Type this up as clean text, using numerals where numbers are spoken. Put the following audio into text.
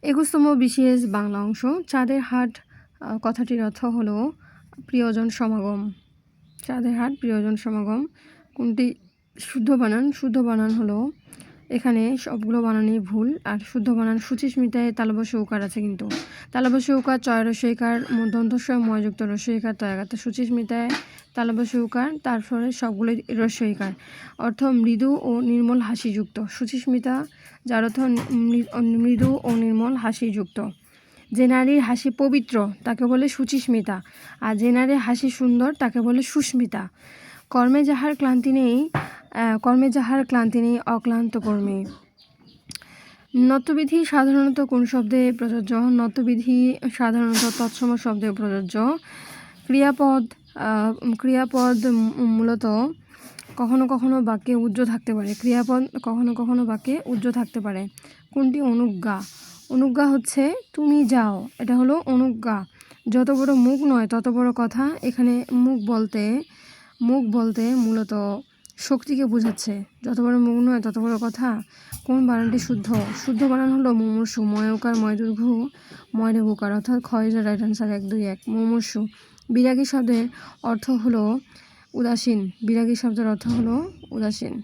21তম বিশেষ বাংলা অংশ। চাঁদের হাট কথাটির অর্থ হলো প্রিয়জন সমাগম। চাঁদের হাট প্রিয়জন সমাগম। কোনটি শুদ্ধ বানান? শুদ্ধ বানান হলো, এখানে সবগুলো বানানই ভুল। আর শুদ্ধ বানান সুচিস্মিতায় তালব্য উকার আছে, কিন্তু তালব্য উকার চয় রস্যইকার দন্তস্বয় ময়যুক্ত রস্যইকার তয়াঘাত। সুচিস্মিতায় তালব্য উকার, তারপরে সবগুলোই রস্যইকার। অর্থ মৃদু ও নির্মল হাসিযুক্ত। সুচিস্মিতা যার অর্থ মৃদু ও নির্মল হাসিযুক্ত। যে নারীর হাসি পবিত্র তাকে বলে সুচিস্মিতা, আর যে নারীর হাসি সুন্দর তাকে বলে সুস্মিতা। কর্মে যাহার ক্লান্তি নেই অক্লান্ত কর্মী। নত্যবিধি সাধারণত কোন শব্দে প্রযোজ্য? নত্যবিধি সাধারণত তৎসম শব্দে প্রযোজ্য। ক্রিয়াপদ মূলত কখনো কখনো বাক্যে উজ্জ্ব থাকতে পারে। ক্রিয়াপদ কখনো কখনো বাক্যে উজ্জ্ব থাকতে পারে। কোনটি অনুজ্ঞা? অনুজ্ঞা হচ্ছে তুমি যাও, এটা হলো অনুজ্ঞা। যত বড় মুখ নয় তত বড় কথা। এখানে মুখ বলতে মূলত শক্তিকে বোঝাচ্ছে। যত বড় মুখ নয় তত বড় কথা। কোন বানানটি শুদ্ধ? শুদ্ধ বানান হলো মুমূর্ষু। ময়কার ময়দীর্ঘ ময়রে বুকার, অর্থাৎ খ ইজ দ্য রাইট অ্যান্সার। 1, 2, 1 মুমূর্ষু। বিরাগী শব্দের অর্থ হলো উদাসীন। বিরাগী শব্দের অর্থ হলো উদাসীন।